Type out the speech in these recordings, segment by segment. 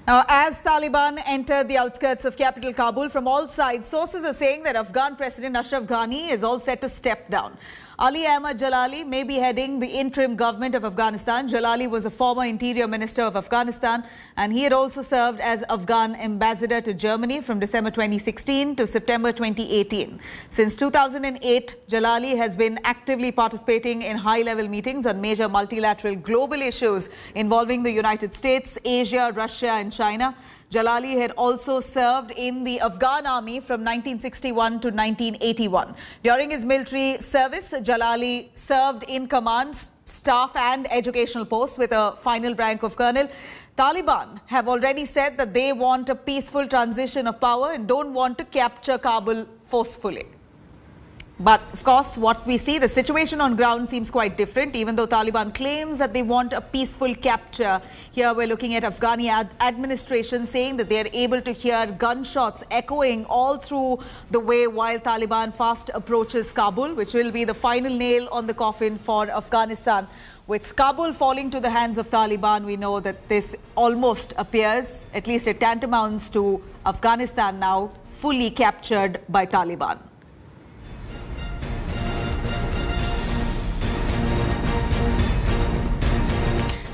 Now, as Taliban entered the outskirts of capital Kabul from all sides, sources are saying that Afghan President Ashraf Ghani is all set to step down. Ali Ahmed Jalali may be heading the interim government of Afghanistan. Jalali was a former interior minister of Afghanistan, and he had also served as Afghan ambassador to Germany from December 2016 to September 2018. Since 2008, Jalali has been actively participating in high-level meetings on major multilateral global issues involving the United States, Asia, Russia and China. Jalali had also served in the Afghan army from 1961 to 1981. During his military service, Jalali served in commands, staff and educational posts with a final rank of colonel. Taliban have already said that they want a peaceful transition of power and don't want to capture Kabul forcefully. But, of course, what we see, the situation on ground seems quite different. Even though Taliban claims that they want a peaceful capture, here we're looking at Afghani administration saying that they are able to hear gunshots echoing all through the way while Taliban fast approaches Kabul, which will be the final nail on the coffin for Afghanistan. With Kabul falling to the hands of Taliban, we know that this almost appears, at least it tantamounts to Afghanistan now fully captured by Taliban.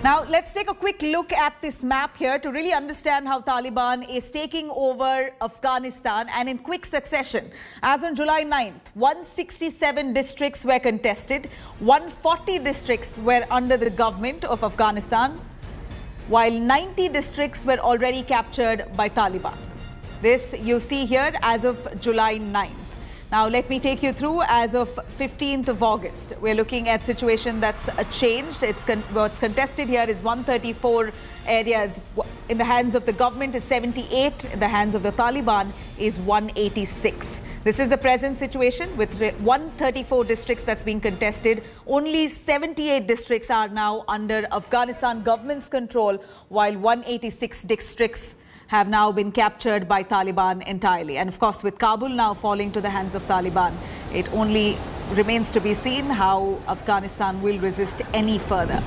Now, let's take a quick look at this map here to really understand how Taliban is taking over Afghanistan and in quick succession. As on July 9th, 167 districts were contested, 140 districts were under the government of Afghanistan, while 90 districts were already captured by Taliban. This you see here as of July 9th. Now, let me take you through as of 15th of August. We're looking at situation that's changed. What's contested here is 134 areas. In the hands of the government is 78. In the hands of the Taliban is 186. This is the present situation with 134 districts that's being contested. Only 78 districts are now under Afghanistan government's control, while 186 districts have now been captured by Taliban entirely. And of course, with Kabul now falling to the hands of Taliban, it only remains to be seen how Afghanistan will resist any further.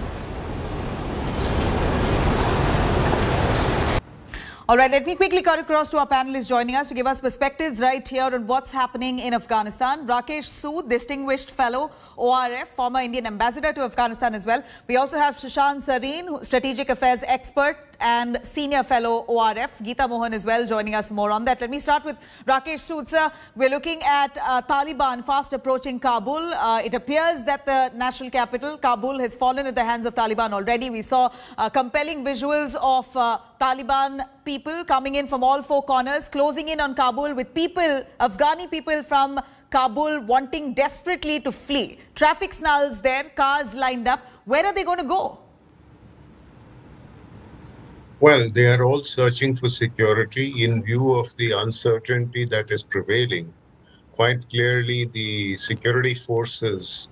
All right, let me quickly cut across to our panelists joining us to give us perspectives right here on what's happening in Afghanistan. Rakesh Sood, Distinguished Fellow, ORF, former Indian Ambassador to Afghanistan as well. We also have Sushant Sareen, Strategic Affairs Expert and Senior Fellow, ORF. Geeta Mohan as well joining us more on that. Let me start with Rakesh Sood, sir. We're looking at Taliban fast approaching Kabul. It appears that the national capital, Kabul, has fallen in the hands of Taliban already. We saw compelling visuals of Taliban people coming in from all four corners, closing in on Kabul with people, Afghani people from Kabul wanting desperately to flee. Traffic snarls there, cars lined up. Where are they going to go? Well, they are all searching for security in view of the uncertainty that is prevailing. Quite clearly, the security forces,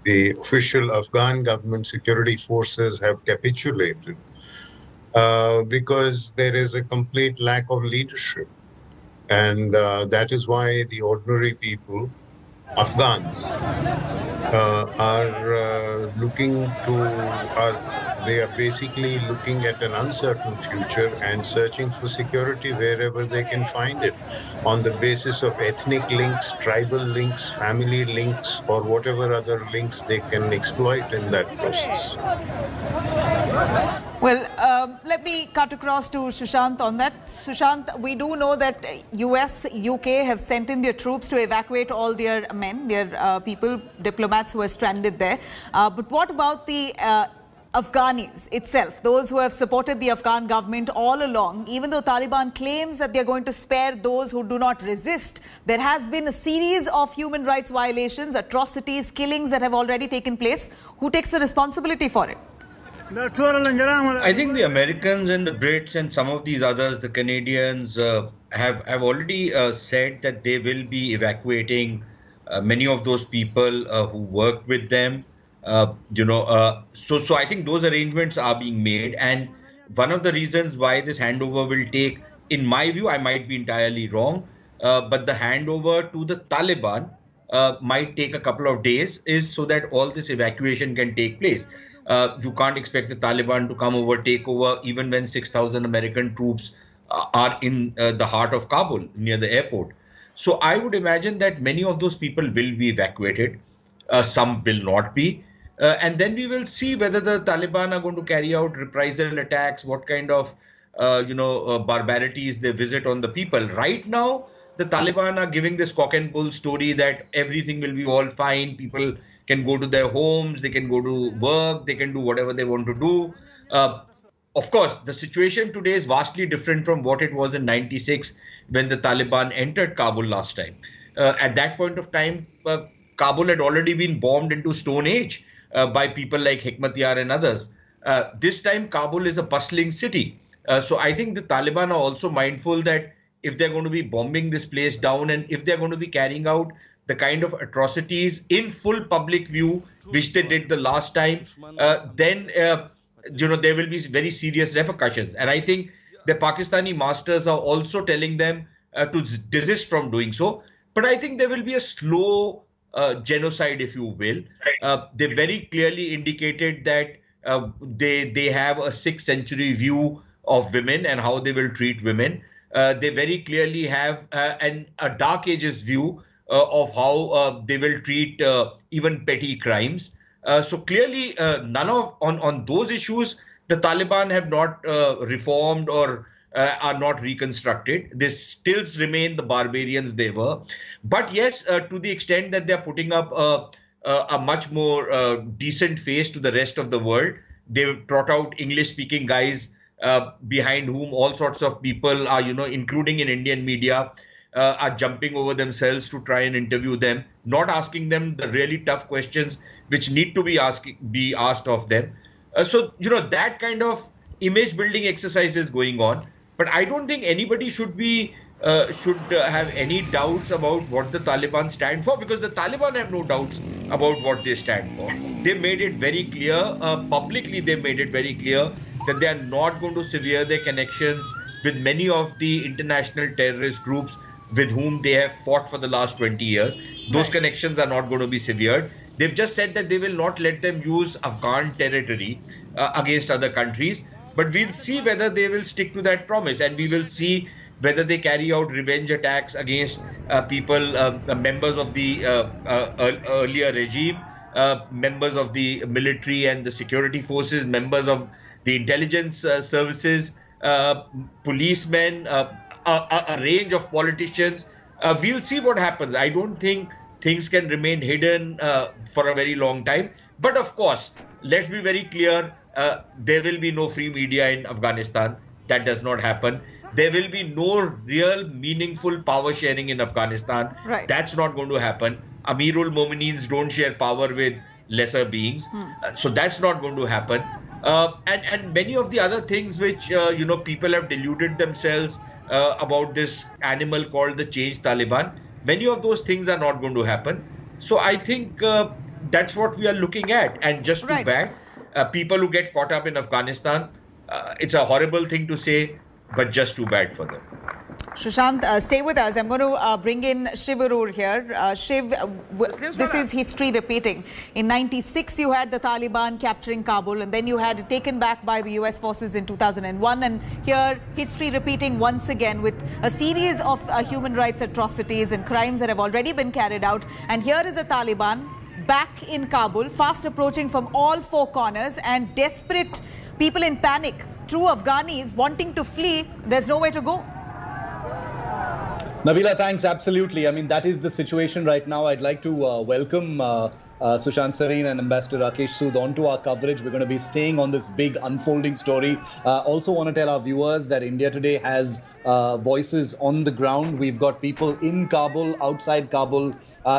the official Afghan government security forces have capitulated because there is a complete lack of leadership. And that is why the ordinary people, Afghans, are looking to, they are basically looking at an uncertain future and searching for security wherever they can find it on the basis of ethnic links, tribal links, family links, or whatever other links they can exploit in that process. Well, let me cut across to Sushant on that. Sushant, we do know that US, UK have sent in their troops to evacuate all their men, their people, diplomats who are stranded there. But what about the Afghanis itself, those who have supported the Afghan government all along? Even though Taliban claims that they're going to spare those who do not resist, there has been a series of human rights violations, atrocities, killings that have already taken place. Who takes the responsibility for it? I think the Americans and the Brits and some of these others, the Canadians, have already said that they will be evacuating many of those people who worked with them. So I think those arrangements are being made. And one of the reasons why this handover will take, in my view, I might be entirely wrong, but the handover to the Taliban might take a couple of days, is so that all this evacuation can take place. You can't expect the Taliban to come over, take over, even when 6,000 American troops are in the heart of Kabul, near the airport. So I would imagine that many of those people will be evacuated. Some will not be. And then we will see whether the Taliban are going to carry out reprisal attacks, what kind of, barbarities they visit on the people. Right now, the Taliban are giving this cock and bull story that everything will be all fine. People can go to their homes, they can go to work, they can do whatever they want to do. Of course, the situation today is vastly different from what it was in '96 when the Taliban entered Kabul last time. At that point of time, Kabul had already been bombed into Stone Age by people like Hekmatyar and others. This time, Kabul is a bustling city. So I think the Taliban are also mindful that if they're going to be bombing this place down and if they're going to be carrying out the kind of atrocities in full public view, which they did the last time, then there will be very serious repercussions. And I think the Pakistani masters are also telling them to desist from doing so. But I think there will be a slow genocide, if you will. They very clearly indicated that they have a 6th century view of women and how they will treat women. They very clearly have a Dark Ages view of how they will treat even petty crimes. So clearly, on those issues, the Taliban have not reformed or are not reconstructed. They still remain the barbarians they were. But yes, to the extent that they are putting up a much more decent face to the rest of the world, they trot out English-speaking guys behind whom all sorts of people are, including in Indian media, are jumping over themselves to try and interview them, not asking them the really tough questions which need to be asked of them. So that kind of image building exercise is going on. But I don't think anybody should have any doubts about what the Taliban stand for, because the Taliban have no doubts about what they stand for. They made it very clear, publicly they made it very clear that they are not going to sever their connections with many of the international terrorist groups with whom they have fought for the last 20 years. Those connections are not going to be severed. They've just said that they will not let them use Afghan territory against other countries. But we'll see whether they will stick to that promise, and we will see whether they carry out revenge attacks against people, members of the earlier regime, members of the military and the security forces, members of the intelligence services, policemen, a range of politicians. We'll see what happens. I don't think things can remain hidden for a very long time. But of course, let's be very clear, there will be no free media in Afghanistan. That does not happen. There will be no real meaningful power sharing in Afghanistan. Right. That's not going to happen. Amirul Momineens don't share power with lesser beings. So that's not going to happen. And many of the other things which, people have deluded themselves about this animal called the changed Taliban. Many of those things are not going to happen. So I think that's what we are looking at. And just too bad, people who get caught up in Afghanistan, it's a horrible thing to say, but just too bad for them. Sushant, stay with us. I'm going to bring in Shiv Arur here. Shiv, this is history repeating. In '96, you had the Taliban capturing Kabul, and then you had it taken back by the US forces in 2001. And here, history repeating once again with a series of human rights atrocities and crimes that have already been carried out. And here is the Taliban back in Kabul, fast approaching from all four corners, and desperate people in panic, true Afghanis wanting to flee. There's nowhere to go. Nabila, thanks. Absolutely. I mean, that is the situation right now. I'd like to welcome Sushant Sareen and Ambassador Rakesh Sood onto our coverage. We're going to be staying on this big unfolding story. Also want to tell our viewers that India Today has voices on the ground. We've got people in Kabul, outside Kabul,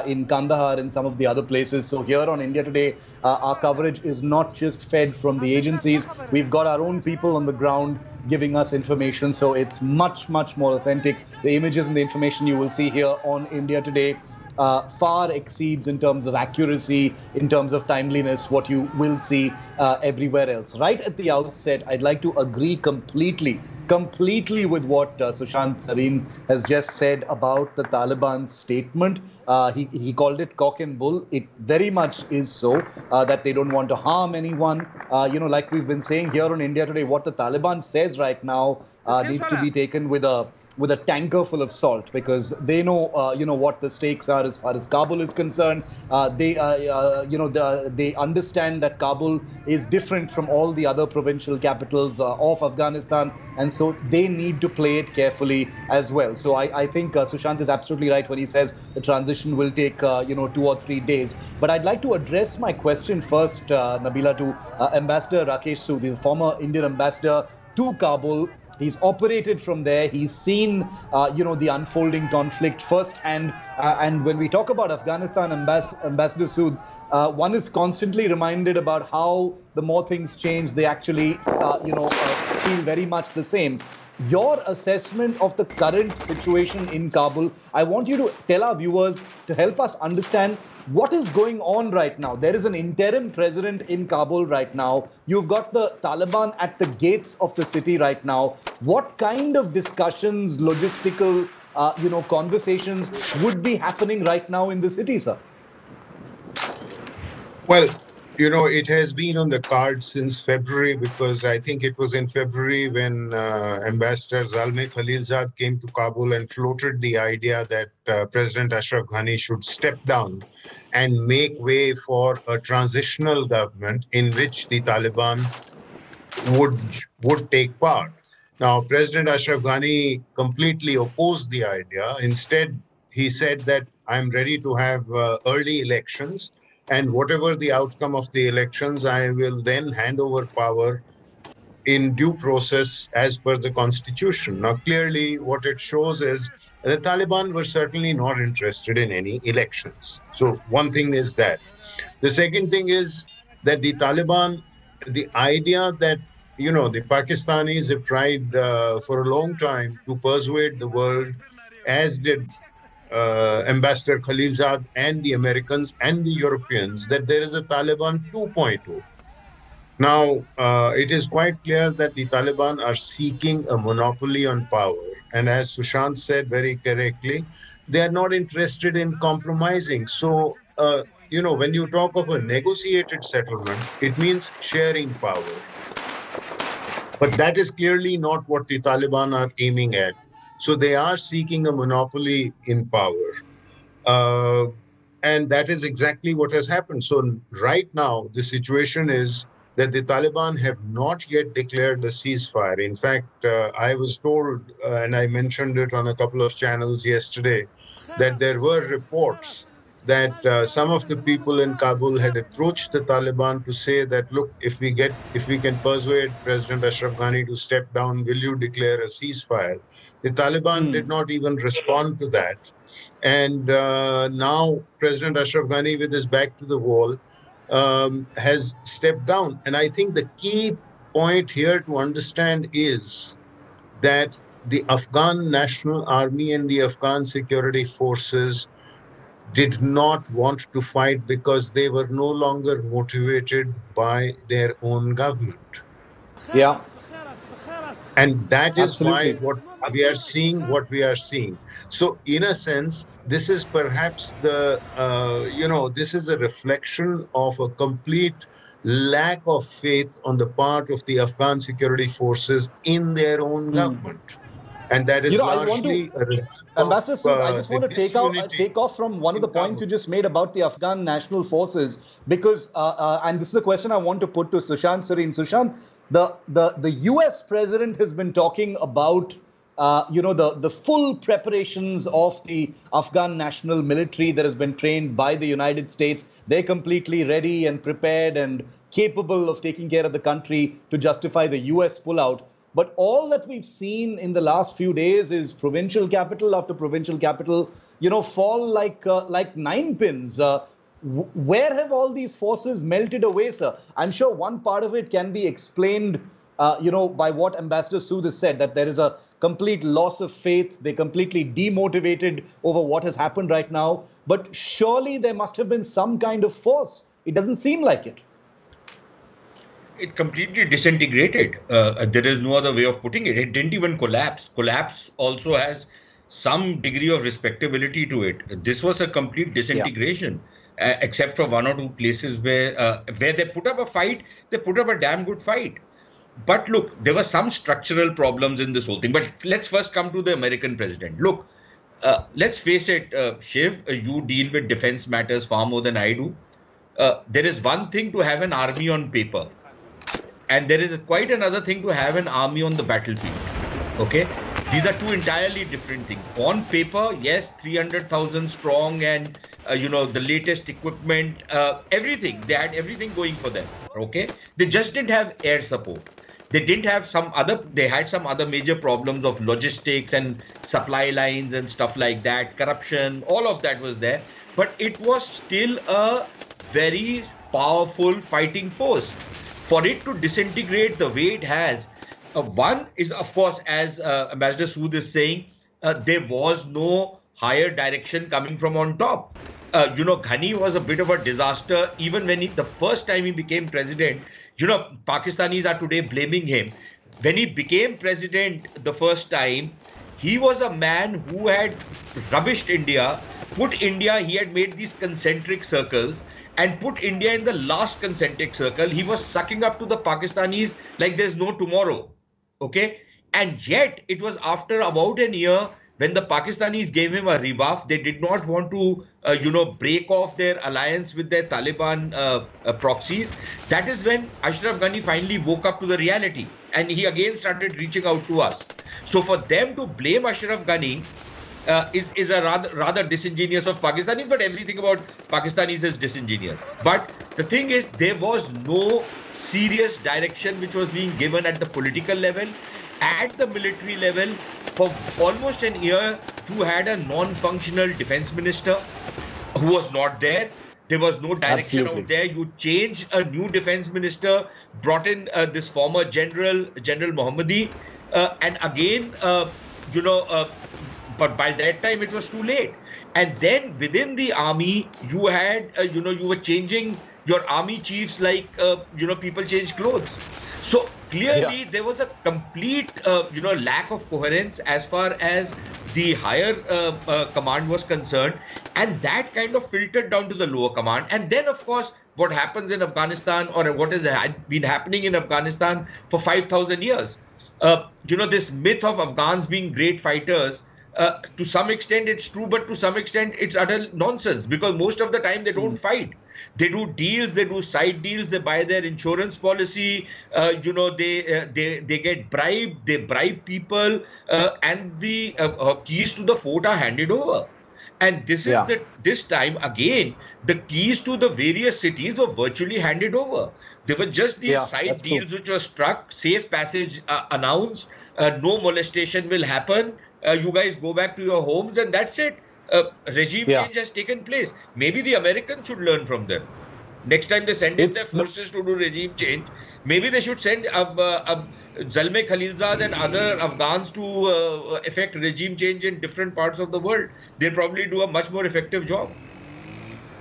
in Kandahar and some of the other places. So here on India Today, our coverage is not just fed from the agencies. We've got our own people on the ground giving us information. So it's much, much more authentic. The images and the information you will see here on India Today far exceeds in terms of accuracy, in terms of timeliness, what you will see everywhere else. Right at the outset, I'd like to agree completely with what Sushant Sareen has just said about the Taliban's statement. He called it cock and bull. It very much is so, that they don't want to harm anyone. Like we've been saying here on India Today, what the Taliban says right now needs to be taken with a tanker full of salt, because they know what the stakes are as far as Kabul is concerned. They understand that Kabul is different from all the other provincial capitals of Afghanistan, and so they need to play it carefully as well. So I think Sushant is absolutely right when he says the transition will take 2 or 3 days. But I'd like to address my question first, Nabila, to Ambassador Rakesh Sood, the former Indian ambassador to Kabul. He's operated from there. He's seen, the unfolding conflict firsthand. And when we talk about Afghanistan, Ambassador Sood, one is constantly reminded about how the more things change, they actually, feel very much the same. Your assessment of the current situation in Kabul, I want you to tell our viewers to help us understand what is going on right now. There is an interim president in Kabul right now. You've got the Taliban at the gates of the city right now. What kind of discussions, logistical, conversations would be happening right now in the city, sir? Well, it has been on the cards since February, because I think it was in February when Ambassador Zalmay Khalilzad came to Kabul and floated the idea that President Ashraf Ghani should step down and make way for a transitional government in which the Taliban would take part. Now, President Ashraf Ghani completely opposed the idea. Instead, he said that I'm ready to have early elections, and whatever the outcome of the elections, I will then hand over power in due process as per the constitution. Now, clearly, what it shows is the Taliban were certainly not interested in any elections. So one thing is that. The second thing is that the Taliban, the idea that, the Pakistanis have tried for a long time to persuade the world, as did Ambassador Khalilzad and the Americans and the Europeans, that there is a Taliban 2.0. Now, it is quite clear that the Taliban are seeking a monopoly on power. And as Sushant said very correctly, they are not interested in compromising. So, when you talk of a negotiated settlement, it means sharing power. But that is clearly not what the Taliban are aiming at. So they are seeking a monopoly in power. And that is exactly what has happened. So right now, the situation is that the Taliban have not yet declared a ceasefire. In fact, I was told, and I mentioned it on a couple of channels yesterday, that there were reports that some of the people in Kabul had approached the Taliban to say that, look, if we can persuade President Ashraf Ghani to step down, will you declare a ceasefire? The Taliban did not even respond to that. And now President Ashraf Ghani, with his back to the wall, has stepped down. And I think the key point here to understand is that the Afghan National Army and the Afghan security forces did not want to fight because they were no longer motivated by their own government. Yeah. And that is Absolutely. why what we are seeing. So in a sense, this is perhaps this is a reflection of a complete lack of faith on the part of the Afghan security forces in their own government. And that is largely a result Ambassador Sood, I just want to take off from one of the points you just made about the Afghan national forces, because, and this is a question I want to put to Sushant Sareen. Sushant, the US president has been talking about, the full preparations of the Afghan national military that has been trained by the United States. They're completely ready and prepared and capable of taking care of the country to justify the US pullout. But all that we've seen in the last few days is provincial capital after provincial capital, fall like nine pins. Where have all these forces melted away, sir? I'm sure one part of it can be explained, by what Ambassador Sood has said, that there is a complete loss of faith. They're completely demotivated over what has happened right now. But surely there must have been some kind of force. It doesn't seem like it. It completely disintegrated. There is no other way of putting it. It didn't even collapse. Collapse also has some degree of respectability to it. This was a complete disintegration, except for one or two places where they put up a fight. They put up a damn good fight. But look, there were some structural problems in this whole thing. But let's first come to the American president. Look, let's face it, Shiv, you deal with defense matters far more than I do. There is one thing to have an army on paper, and there is quite another thing to have an army on the battlefield. Okay? These are two entirely different things. On paper, yes, 300,000 strong and, the latest equipment, everything. They had everything going for them. Okay? They just didn't have air support. They didn't have they had some other major problems of logistics and supply lines and stuff like that, corruption, all of that was there. But it was still a very powerful fighting force. For it to disintegrate the way it has, one is, of course, as Ambassador Sood is saying, there was no higher direction coming from on top. Ghani was a bit of a disaster. Even when the first time he became president, Pakistanis are today blaming him. When he became president the first time, he was a man who had rubbished India, he had made these concentric circles and put India in the last concentric circle. He was sucking up to the Pakistanis like there's no tomorrow. Okay. And yet it was after about a year when the Pakistanis gave him a rebuff. They did not want to, break off their alliance with their Taliban proxies. That is when Ashraf Ghani finally woke up to the reality. And he again started reaching out to us. So for them to blame Ashraf Ghani is a rather disingenuous of Pakistanis, but everything about Pakistanis is disingenuous. But the thing is, there was no serious direction which was being given at the political level. At the military level, for almost an year, you had a non-functional defense minister who was not there. There was no direction out there. You changed a new defense minister, brought in this former General Mohammadi, and again, but by that time it was too late. And then within the army, you had, you were changing your army chiefs like, people change clothes. So clearly there was a complete, lack of coherence as far as the higher command was concerned. And that kind of filtered down to the lower command. And then, of course, what happens in Afghanistan, or what has been happening in Afghanistan for 5,000 years. This myth of Afghans being great fighters, to some extent it's true, but to some extent it's utter nonsense, because most of the time they don't fight. They do deals, they do side deals, they buy their insurance policy, they get bribed, they bribe people, and the keys to the fort are handed over. And this is this time again, the keys to the various cities were virtually handed over. There were just these side deals which were struck, safe passage announced, no molestation will happen. You guys go back to your homes, and that's it. Regime change has taken place. Maybe the Americans should learn from them. Next time they send in their forces to do regime change, maybe they should send Zalmay Khalilzad and other Afghans to effect regime change in different parts of the world. They'll probably do a much more effective job.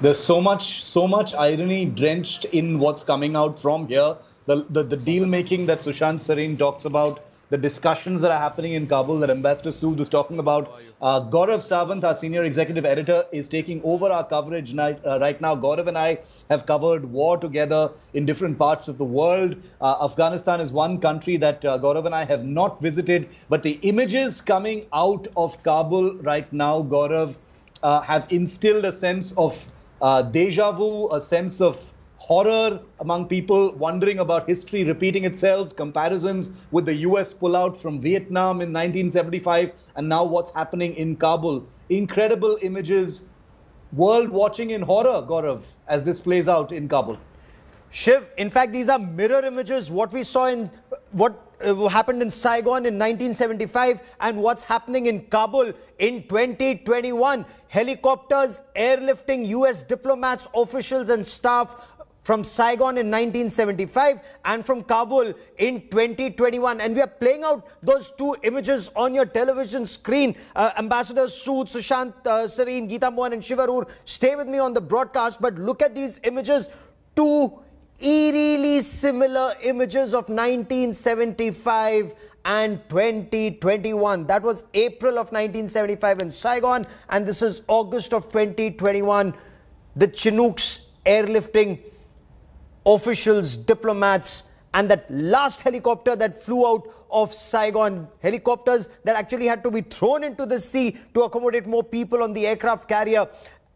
There's so much irony drenched in what's coming out from here. The deal making that Sushant Sareen talks about, the discussions that are happening in Kabul that Ambassador Sood was talking about. Gaurav Sawant, our senior executive editor, is taking over our coverage right now. Gaurav and I have covered war together in different parts of the world. Afghanistan is one country that Gaurav and I have not visited, but the images coming out of Kabul right now, Gaurav, have instilled a sense of deja vu, a sense of horror among people, wondering about history repeating itself, comparisons with the US pullout from Vietnam in 1975, and now what's happening in Kabul. Incredible images, world watching in horror, Gaurav, as this plays out in Kabul. Shiv, in fact, these are mirror images. What we saw in what happened in Saigon in 1975 and what's happening in Kabul in 2021. Helicopters airlifting US diplomats, officials and staff from Saigon in 1975 and from Kabul in 2021. And we are playing out those two images on your television screen. Ambassador Sood, Sushant Sareen, Geeta Mohan and Shivarur, stay with me on the broadcast, but look at these images. Two eerily similar images of 1975 and 2021. That was April of 1975 in Saigon, and this is August of 2021. The Chinooks airlifting officials, diplomats, and that last helicopter that flew out of Saigon, helicopters that actually had to be thrown into the sea to accommodate more people on the aircraft carrier.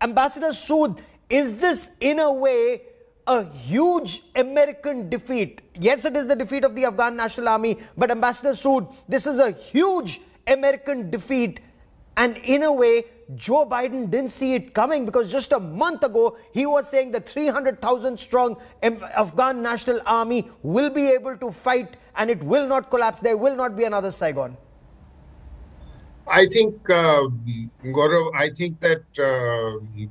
Ambassador Sood, is this in a way a huge American defeat? Yes, it is the defeat of the Afghan National Army, but Ambassador Sood, this is a huge American defeat, and in a way, Joe Biden didn't see it coming, because just a month ago, he was saying the 300,000 strong Afghan National Army will be able to fight and it will not collapse. There will not be another Saigon. I think, Gaurav, I think that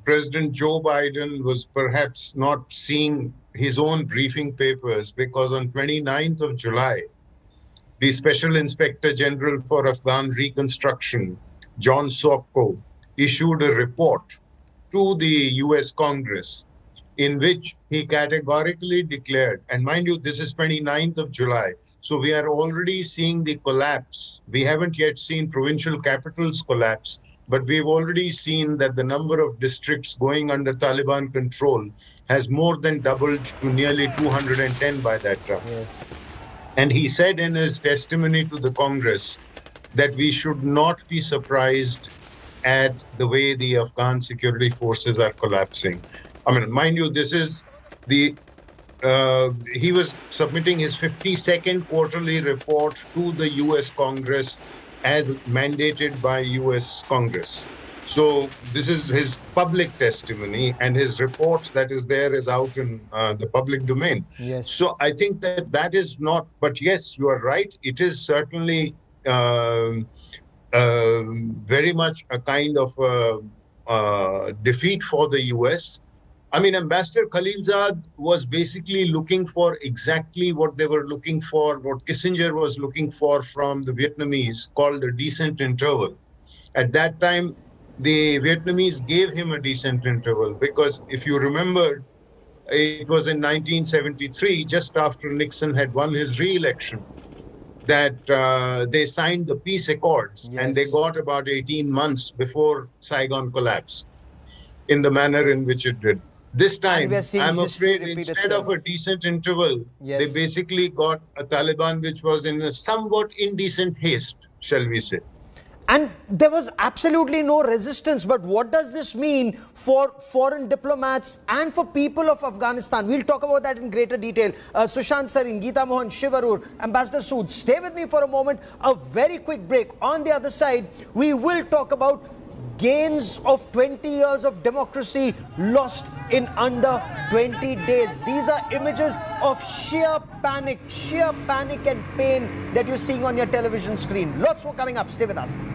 President Joe Biden was perhaps not seeing his own briefing papers, because on 29th of July, the Special Inspector General for Afghan Reconstruction, John Sokko, issued a report to the US Congress in which he categorically declared, and mind you, this is 29th of July, so we are already seeing the collapse. We haven't yet seen provincial capitals collapse, but we've already seen that the number of districts going under Taliban control has more than doubled to nearly 210 by that time. Yes. And he said in his testimony to the Congress that we should not be surprised at the way the Afghan security forces are collapsing. I mean, mind you, this is the, he was submitting his 52nd quarterly report to the US Congress as mandated by US Congress. So this is his public testimony, and his report that is there is out in the public domain. Yes. So I think that that is not, but yes, you are right. It is certainly very much a kind of defeat for the US. I mean, Ambassador Khalilzad was basically looking for exactly what they were looking for, what Kissinger was looking for from the Vietnamese, called a decent interval. At that time, the Vietnamese gave him a decent interval, because if you remember, it was in 1973, just after Nixon had won his re-election, that they signed the peace accords. Yes. And they got about 18 months before Saigon collapsed in the manner in which it did. This time, I'm afraid, instead of a decent interval, yes, they basically got a Taliban which was in a somewhat indecent haste, shall we say. And there was absolutely no resistance. But what does this mean for foreign diplomats and for people of Afghanistan? We'll talk about that in greater detail. Sushant Sarin, Geeta Mohan, Shiv Arur, Ambassador Sood, stay with me for a moment. A very quick break. On the other side, we will talk about gains of 20 years of democracy lost in under 20 days. These are images of sheer panic and pain that you're seeing on your television screen. Lots more coming up. Stay with us.